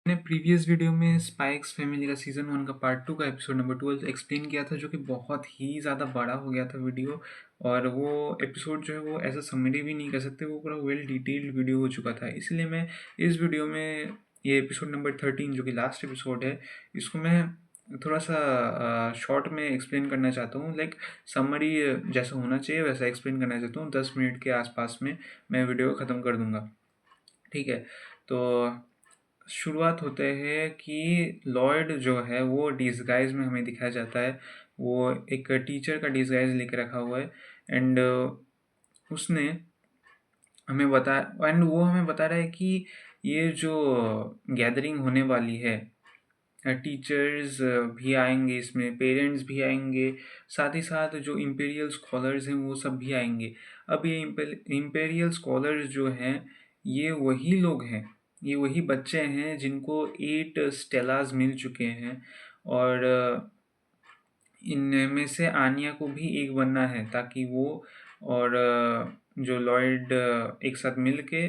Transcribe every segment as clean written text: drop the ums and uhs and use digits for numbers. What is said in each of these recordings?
मैंने previous video में Spy x Family का सीज़न 1 का पार्ट 2 का एपिसोड नंबर 12 एक्सप्लेन किया था, जो कि बहुत ही ज़्यादा बड़ा हो गया था वीडियो। और वो एपिसोड जो है वो ऐसा समरी भी नहीं कर सकते, वो पूरा वेल डिटेल्ड वीडियो हो चुका था। इसलिए मैं इस वीडियो में ये एपिसोड नंबर 13 जो कि लास्ट एपिसोड है, इसको मैं थोड़ा सा शॉर्ट में एक्सप्लेन करना चाहता हूँ। लाइक समरी जैसा होना चाहिए वैसा एक्सप्लेन करना चाहता हूँ। 10 मिनट के आसपास में मैं वीडियो ख़त्म कर दूँगा, ठीक है। तो शुरुआत होते हैं कि लॉयड जो है वो डिसगाइज में हमें दिखाया जाता है। वो एक टीचर का डिसगाइज लेके रखा हुआ है। एंड उसने हमें बता एंड वो हमें बता रहा है कि ये जो गैदरिंग होने वाली है, टीचर्स भी आएंगे, इसमें पेरेंट्स भी आएंगे, साथ ही साथ जो इम्पेरियल स्कॉलर्स हैं वो सब भी आएंगे। अब ये इम्पेरियल स्कॉलर्स जो हैं ये वही लोग हैं, ये वही बच्चे हैं जिनको 8 स्टेलास मिल चुके हैं। और इनमें से आनिया को भी एक बनना है, ताकि वो और जो लॉयड एक साथ मिल के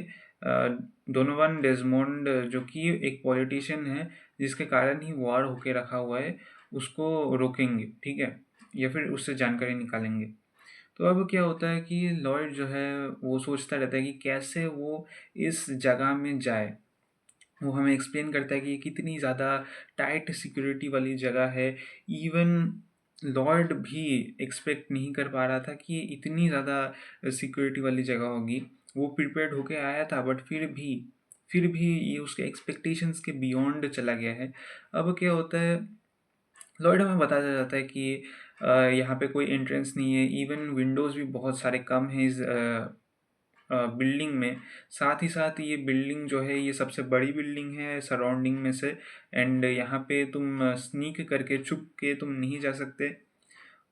डोनोवन डेजमोंड जो कि एक पॉलिटिशियन है जिसके कारण ही वॉर होके रखा हुआ है, उसको रोकेंगे, ठीक है, या फिर उससे जानकारी निकालेंगे। तो अब क्या होता है कि लॉयड जो है वो सोचता रहता है कि कैसे वो इस जगह में जाए। वो हमें एक्सप्लेन करता है कि ये कितनी ज़्यादा टाइट सिक्योरिटी वाली जगह है। इवन लॉर्ड भी एक्सपेक्ट नहीं कर पा रहा था कि ये इतनी ज़्यादा सिक्योरिटी वाली जगह होगी। वो प्रिपेयर्ड होके आया था, बट फिर भी ये उसके एक्सपेक्टेशंस के बियॉन्ड चला गया है। अब क्या होता है, लॉयड हमें बताया जाता है कि यहाँ पे कोई एंट्रेंस नहीं है। इवन विंडोज़ भी बहुत सारे कम हैं इस बिल्डिंग में। साथ ही साथ ये बिल्डिंग जो है ये सबसे बड़ी बिल्डिंग है सराउंडिंग में से। एंड यहाँ पे तुम स्नीक करके छुप के तुम नहीं जा सकते।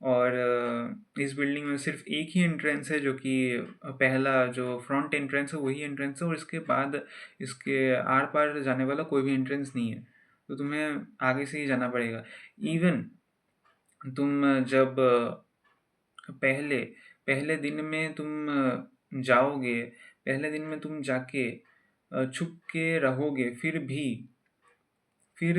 और इस बिल्डिंग में सिर्फ एक ही एंट्रेंस है, जो कि पहला जो फ्रंट एंट्रेंस है वही एंट्रेंस है, और इसके बाद इसके आर पार जाने वाला कोई भी एंट्रेंस नहीं है। तो तुम्हें आगे से ही जाना पड़ेगा। इवन तुम जब पहले पहले दिन में तुम जाओगे, पहले दिन में तुम जाके छुप के रहोगे, फिर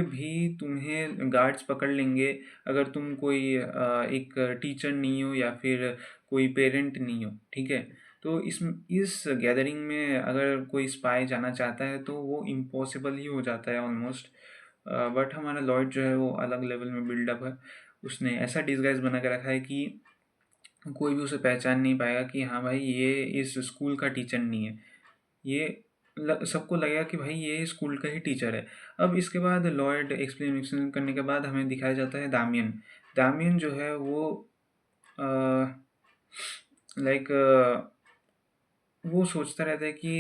भी तुम्हें गार्ड्स पकड़ लेंगे अगर तुम कोई एक टीचर नहीं हो या फिर कोई पेरेंट नहीं हो, ठीक है। तो इस गैदरिंग में अगर कोई स्पाई जाना चाहता है तो वो इम्पॉसिबल ही हो जाता है ऑलमोस्ट। बट हमारा लॉयड जो है वो अलग लेवल में बिल्डअप है। उसने ऐसा डिस्गाइज बना के रखा है कि कोई भी उसे पहचान नहीं पाएगा कि हाँ भाई ये इस स्कूल का टीचर नहीं है। ये सबको लगेगा कि भाई ये स्कूल का ही टीचर है। अब इसके बाद लॉयड एक्सप्लेनेशन करने के बाद हमें दिखाया जाता है दामियन। दामियन जो है वो लाइक वो सोचता रहता है कि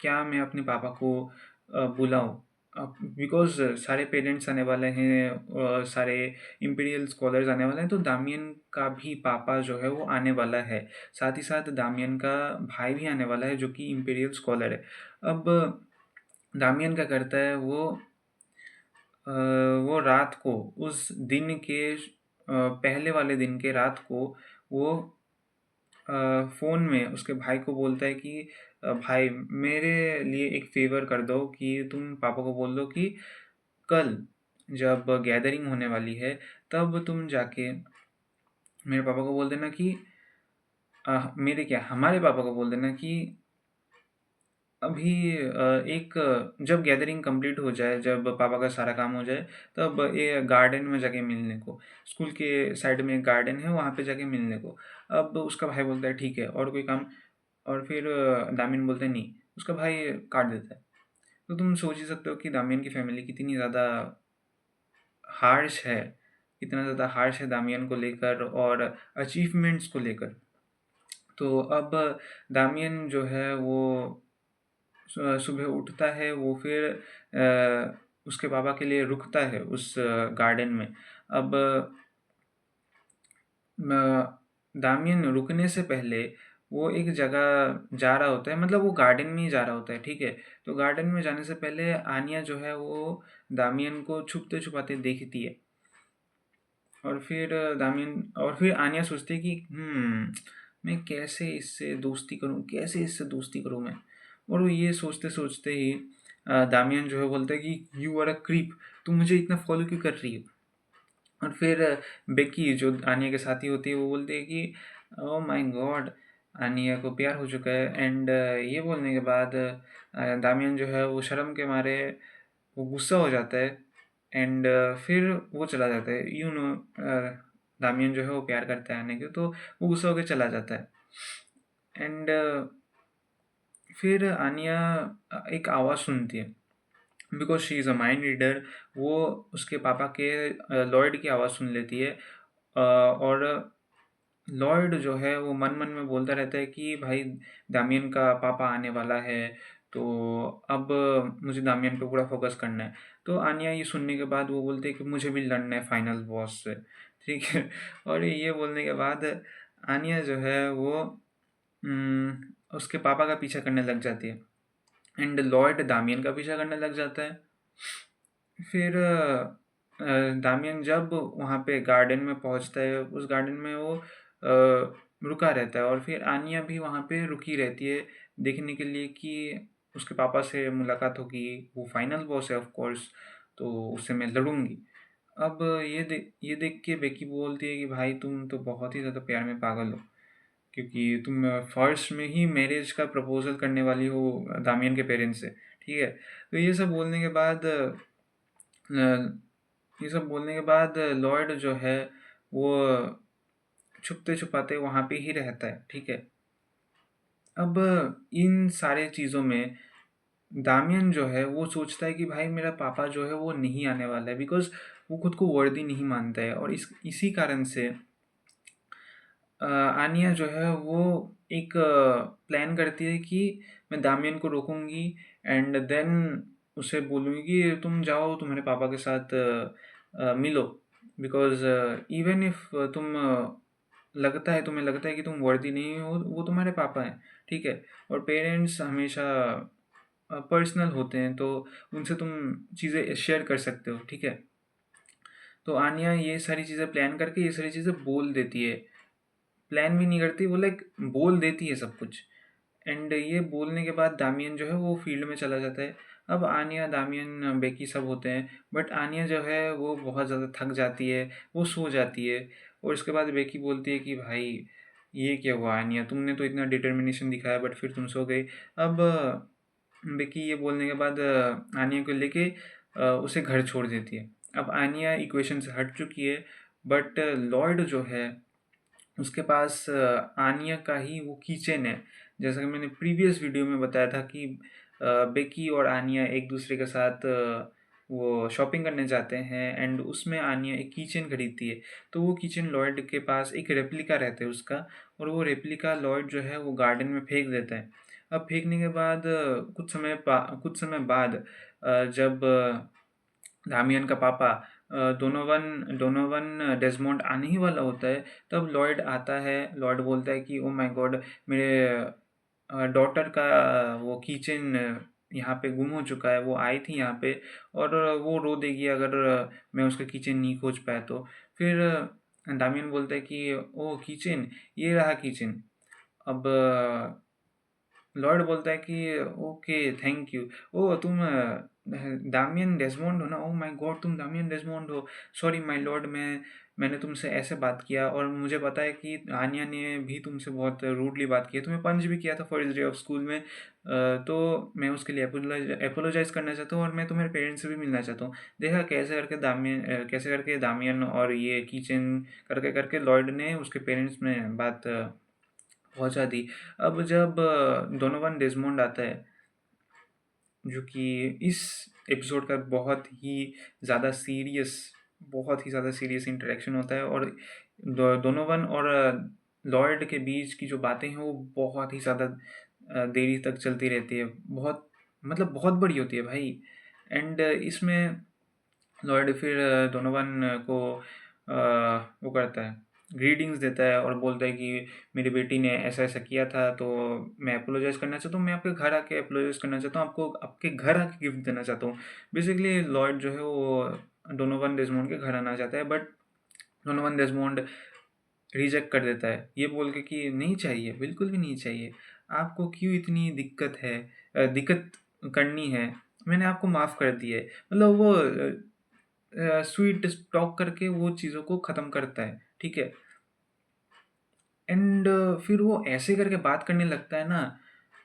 क्या मैं अपने पापा को बुलाऊं, बिकॉज सारे पेरेंट्स आने वाले हैं, सारे इम्पीरियल स्कॉलर्स आने वाले हैं, तो दामियन का भी पापा जो है वो आने वाला है। साथ ही साथ दामियन का भाई भी आने वाला है जो कि इम्पीरियल स्कॉलर है। अब दामियन क्या करता है, वो रात को उस दिन के पहले वाले दिन के रात को वो फ़ोन में उसके भाई को बोलता है कि भाई मेरे लिए एक फ़ेवर कर दो, कि तुम पापा को बोल दो कि कल जब गैदरिंग होने वाली है तब तुम जाके मेरे पापा को बोल देना कि मेरे क्या हमारे पापा को बोल देना कि अभी एक जब गैदरिंग कंप्लीट हो जाए, जब पापा का सारा काम हो जाए, तब ये गार्डन में जाके मिलने को, स्कूल के साइड में एक गार्डन है वहाँ पे जाके मिलने को। अब उसका भाई बोलता है ठीक है, और कोई काम? और फिर दामिन बोलता है नहीं, उसका भाई काट देता है। तो तुम सोच ही सकते हो कि दामियन की फैमिली कितनी ज़्यादा हार्श है, कितना ज़्यादा हार्श है दामियन को लेकर और अचीवमेंट्स को लेकर। तो अब दामियन जो है वो सुबह उठता है, वो फिर उसके पापा के लिए रुकता है उस गार्डन में। अब दामियन रुकने से पहले वो एक जगह जा रहा होता है, मतलब वो गार्डन में ही जा रहा होता है, ठीक है। तो गार्डन में जाने से पहले आनिया जो है वो दामियन को छुपते छुपाते देखती है। और फिर आनिया सोचती है कि मैं कैसे इससे दोस्ती करूं, कैसे इससे दोस्ती करूं मैं। और वो ये सोचते सोचते ही दामियन जो है बोलता है कि यू आर अ क्रीप, तुम मुझे इतना फॉलो क्यों कर रही हो। और फिर बेकी जो आनिया के साथी होती है वो बोलती है कि ओ माय गॉड, आनिया को प्यार हो चुका है। एंड ये बोलने के बाद दामियन जो है वो शर्म के मारे वो गुस्सा हो जाता है। एंड फिर वो चला जाता है, दामियन जो है वो प्यार करता है आने के, तो वो गुस्सा होकर चला जाता है। एंड फिर आनिया एक आवाज़ सुनती है, because she is a mind reader. वो उसके पापा के लॉयड की आवाज़ सुन लेती है। और लॉयड जो है वो मन मन में बोलता रहता है कि भाई दामियन का पापा आने वाला है, तो अब मुझे दामियन पे पूरा फोकस करना है। तो आनिया ये सुनने के बाद वो बोलते हैं कि मुझे भी लड़ना है फाइनल बॉस से, ठीक है। और ये बोलने के बाद आनिया जो है वो उसके पापा का पीछा करने लग जाती है। एंड लॉयड दामियन का पीछा करने लग जाता है। फिर दामियन जब वहाँ पे गार्डन में पहुँचता है, उस गार्डन में वो रुका रहता है। और फिर आनिया भी वहाँ पे रुकी रहती है देखने के लिए कि उसके पापा से मुलाकात होगी। वो फाइनल बॉस है ऑफ कोर्स, तो उससे मैं लड़ूंगी। अब ये देख के बेकी बोलती है कि भाई तुम तो बहुत ही ज़्यादा प्यार में पागल हो, क्योंकि तुम फर्स्ट में ही मैरिज का प्रपोजल करने वाली हो दामियन के पेरेंट्स से, ठीक है। तो ये सब बोलने के बाद लॉर्ड जो है वो छुपते छुपाते वहाँ पे ही रहता है, ठीक है। अब इन सारे चीज़ों में दामियन जो है वो सोचता है कि भाई मेरा पापा जो है वो नहीं आने वाला है, बिकॉज वो खुद को वर्दी नहीं मानता है। और इसी कारण से आनिया जो है वो एक प्लान करती है कि मैं दामियन को रोकूंगी। एंड देन उसे बोलूँगी कि तुम जाओ तुम्हारे पापा के साथ मिलो, बिकॉज इवन इफ तुम्हें लगता है कि तुम वर्दी नहीं हो, वो तुम्हारे पापा हैं, ठीक है। और पेरेंट्स हमेशा पर्सनल होते हैं, तो उनसे तुम चीज़ें शेयर कर सकते हो, ठीक है। तो आनिया ये सारी चीज़ें प्लान करके ये सारी चीज़ें बोल देती है। प्लान भी नहीं करती, वो लाइक बोल देती है सब कुछ। एंड ये बोलने के बाद दामियन जो है वो फील्ड में चला जाता है। अब आनिया दामियन बेकी सब होते हैं, बट आनिया जो है वो बहुत ज़्यादा थक जाती है, वो सो जाती है। और उसके बाद बेकी बोलती है कि भाई ये क्या हुआ आनिया, तुमने तो इतना डिटर्मिनेशन दिखाया बट फिर तुम सो गई। अब बेकी ये बोलने के बाद आनिया को लेके उसे घर छोड़ देती है। अब आनिया इक्वेशन से हट चुकी है, बट लॉर्ड जो है उसके पास आनिया का ही वो कीचेन है। जैसा कि मैंने प्रीवियस वीडियो में बताया था कि बेकी और आनिया एक दूसरे के साथ वो शॉपिंग करने जाते हैं। एंड उसमें आनिया एक कीचेन खरीदती है, तो वो कीचेन लॉयड के पास एक रेप्लिका रहता है उसका। और वो रेप्लिका लॉयड जो है वो गार्डन में फेंक देता है। अब फेंकने के बाद कुछ समय बाद जब दामियन का पापा डोनोवन डेजमोंड आने ही वाला होता है, तब लॉयड आता है। लॉयड बोलता है कि ओ माय गॉड, मेरे डॉटर का वो किचन यहाँ पे गुम हो चुका है, वो आई थी यहाँ पे और वो रो देगी अगर मैं उसका किचन नहीं खोज पाया तो। फिर दामियन बोलता है कि ओ किचन, ये रहा किचन। अब लॉर्ड बोलता है कि ओके थैंक यू। ओ तुम दामियन डेजमोंड हो ना, ओ माय गॉड तुम दामियन डेजमोंड हो। सॉरी माय लॉर्ड, मैंने तुमसे ऐसे बात किया, और मुझे पता है कि आनिया ने भी तुमसे बहुत रूडली बात की है, तुम्हें पंच भी किया था फर्स्ट डे ऑफ स्कूल में। तो मैं उसके लिए अपोलोजाइज करना चाहता हूँ, और मैं तुम्हारे पेरेंट्स से भी मिलना चाहता हूँ। देखा कैसे करके दामियन और ये किचन करके करके लॉर्ड ने उसके पेरेंट्स में बात पहुंचा दी। अब जब डोनोवन डेजमोंड आता है, जो कि इस एपिसोड का बहुत ही ज़्यादा सीरियस इंटरेक्शन होता है। और डोनोवन और लॉयड के बीच की जो बातें हैं वो बहुत ही ज़्यादा देरी तक चलती रहती है, बहुत मतलब बहुत बड़ी होती है भाई। एंड इसमें लॉयड फिर डोनोवन को वो करता है, ग्रीटिंग्स देता है और बोलता है कि मेरी बेटी ने ऐसा ऐसा किया था, तो मैं अपोलोजाइज़ करना चाहता हूँ, मैं आपके घर आके अपोलोजाइज़ करना चाहता हूँ, आपको आपके घर आके गिफ्ट देना चाहता हूँ। बेसिकली लॉयड जो है वो डोनोवन डेजमोंड के घर आना चाहता है, बट डोनोवन डेजमोंड रिजेक्ट कर देता है, ये बोल के कि नहीं चाहिए, बिल्कुल भी नहीं चाहिए। आपको क्यों इतनी दिक्कत करनी है। मैंने आपको माफ़ कर दिया है। मतलब वो स्वीट टॉक करके वो चीज़ों को ख़त्म करता है, ठीक है? एंड फिर वो ऐसे करके बात करने लगता है ना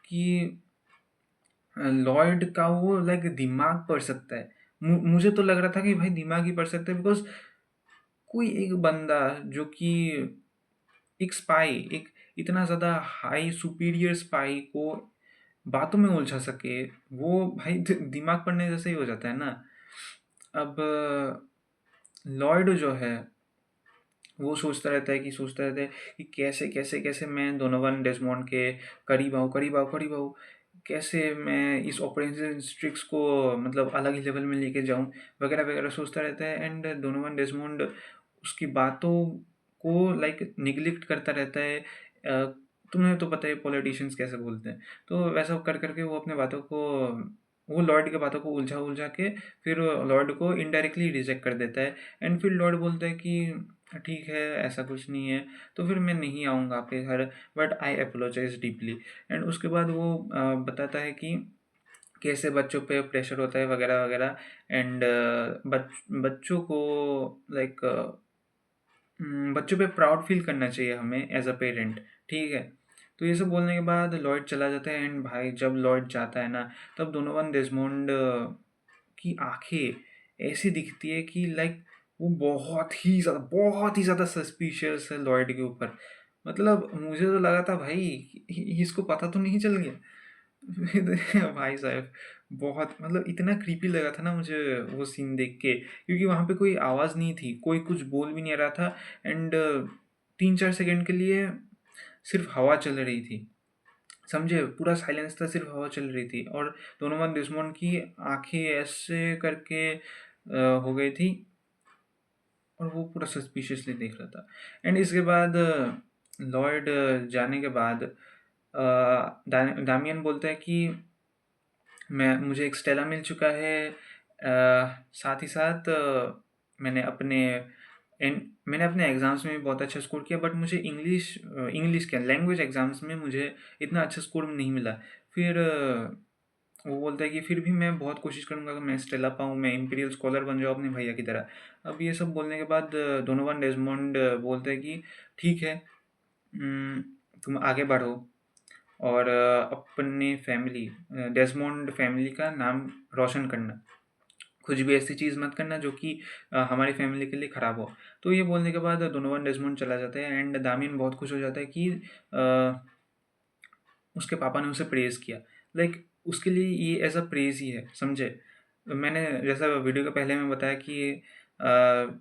कि लॉयड का वो लाइक दिमाग पढ़ सकता है। मुझे तो लग रहा था कि भाई दिमाग ही पढ़ सकता है, बिकॉज़ कोई एक बंदा जो कि एक स्पाई, एक इतना ज़्यादा हाई सुपीरियर स्पाई को बातों में उलझा सके, वो भाई दिमाग पढ़ने जैसे ही हो जाता है ना। अब लॉयड जो है वो सोचता रहता है कि कैसे कैसे कैसे मैं डोनोवन डेज़मोंड के करीब आऊँ, कैसे मैं इस ऑपरेशन स्ट्रिक्स को मतलब अलग ही लेवल में लेके जाऊँ, वगैरह वगैरह सोचता रहता है। एंड डोनोवन डेज़मोंड उसकी बातों को लाइक निग्लेक्ट करता रहता है। तुम्हें तो पता है पॉलिटिशियंस कैसे बोलते हैं, तो वैसा कर करके वो अपने बातों को, वो लॉर्ड की बातों को उलझा उलझा के फिर लॉर्ड को इनडायरेक्टली रिजेक्ट कर देता है। एंड फिर लॉर्ड बोलता है कि ठीक है, ऐसा कुछ नहीं है, तो फिर मैं नहीं आऊँगा आपके घर, but I apologise deeply. And उसके बाद वो बताता है कि कैसे बच्चों पे प्रेशर होता है वगैरह वगैरह। एंड बच्चों को लाइक बच्चों पे प्राउड फील करना चाहिए हमें एज अ पेरेंट, ठीक है? तो ये सब बोलने के बाद लॉयड चला जाता है। एंड भाई जब लॉयड जाता है ना, तब डोनोवन डेज़मोंड की आंखें ऐसी दिखती है कि लाइक वो बहुत ही ज़्यादा सस्पिशियस है लॉयड के ऊपर। मतलब मुझे तो लगा था भाई इसको पता तो नहीं चल गया। भाई साहब बहुत मतलब इतना क्रीपी लगा था ना मुझे वो सीन देख के, क्योंकि वहाँ पे कोई आवाज़ नहीं थी, कोई कुछ बोल भी नहीं रहा था। एंड 3-4 सेकंड के लिए सिर्फ हवा चल रही थी, समझे? पूरा साइलेंस था, सिर्फ हवा चल रही थी। और डोनोवन डेज़मोंड की आंखें ऐसे करके हो गई थी, और वो पूरा सस्पिशियसली देख रहा था। एंड इसके बाद लॉयड जाने के बाद दामियन बोलता है कि मुझे एक स्टेला मिल चुका है। साथ ही साथ मैंने अपने एग्ज़ाम्स में भी बहुत अच्छा स्कोर किया, बट मुझे इंग्लिश क्या लैंग्वेज एग्ज़ाम्स में मुझे इतना अच्छा स्कोर नहीं मिला। फिर वो बोलता है कि फिर भी मैं बहुत कोशिश करूँगा कि मैं स्टेला पाऊँ, मैं इम्पीरियल स्कॉलर बन जाऊँ अपने भैया की तरह। अब ये सब बोलने के बाद डोनोवन डेज़मोंड बोलता है कि ठीक है, उम, तुम आगे बढ़ो और अपने फैमिली डेज़मोंड फैमिली का नाम रोशन करना। कुछ भी ऐसी चीज़ मत करना जो कि हमारी फैमिली के लिए ख़राब हो। तो ये बोलने के बाद डोनोवन डेज़मोंड चला जाता है। एंड दामियन बहुत खुश हो जाता है कि उसके पापा ने उसे प्रेज़ किया। लाइक उसके लिए ये एज़ अ प्रेज़ ही है, समझे? मैंने जैसा वीडियो के पहले में बताया कि अ,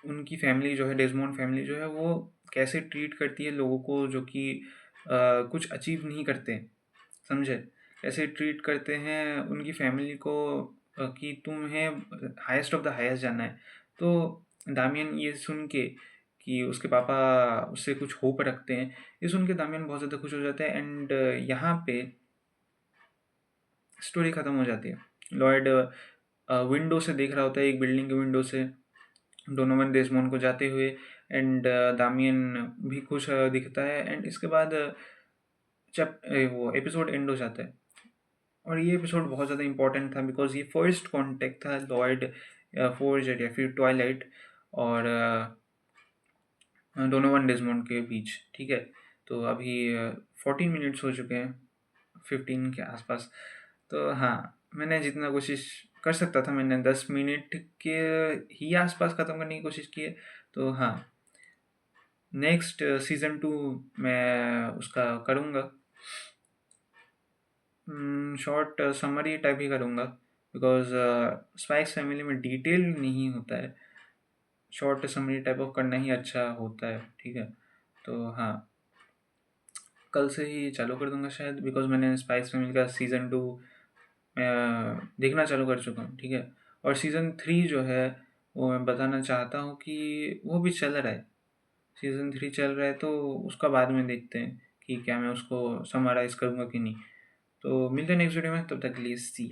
उनकी फैमिली जो है, डेज़मोंड फैमिली जो है, वो कैसे ट्रीट करती है लोगों को जो कि कुछ अचीव नहीं करते, समझे? कैसे ट्रीट करते हैं उनकी फैमिली को कि तुम्हें हाईएस्ट ऑफ द हाईएस्ट जाना है। तो दामियन ये सुन के कि उसके पापा उससे कुछ होप रखते हैं, ये सुन के दामियन बहुत ज़्यादा खुश हो जाता है। एंड यहाँ पे स्टोरी ख़त्म हो जाती है। लॉयड विंडो से देख रहा होता है, एक बिल्डिंग के विंडो से डोनोवन डेज़मोंड को जाते हुए। एंड दामियन भी खुश दिखता है। एंड इसके बाद वो एपिसोड एंड हो जाता है। और ये एपिसोड बहुत ज़्यादा इंपॉर्टेंट था, बिकॉज ये फर्स्ट कॉन्टेक्ट था लॉयड फोर्जेट या फिर ट्वाइलाइट और डोनोवन डेज़मोंड के बीच, ठीक है? तो अभी 14 मिनट्स हो चुके हैं, 15 के आसपास। तो हाँ, मैंने जितना कोशिश कर सकता था मैंने 10 मिनट के ही आसपास ख़त्म करने की कोशिश की है। तो हाँ, नेक्स्ट सीज़न 2 मैं उसका करूँगा, शॉर्ट समरी टाइप ही करूँगा, बिकॉज स्पाइस फैमिली में डिटेल नहीं होता है, शॉर्ट समरी टाइप ऑफ करना ही अच्छा होता है, ठीक है? तो हाँ, कल से ही चालू कर दूंगा शायद, बिकॉज मैंने स्पाइस फैमिली का सीज़न 2 मैं देखना चालू कर चुका हूँ, ठीक है? और सीज़न 3 जो है वो मैं बताना चाहता हूँ कि वो भी चल रहा है, सीज़न 3 चल रहा है, तो उसका बाद में देखते हैं कि क्या मैं उसको समराइज़ करूँगा कि नहीं। तो मिलते हैं नेक्स्ट वीडियो में, तब तक के लिए सी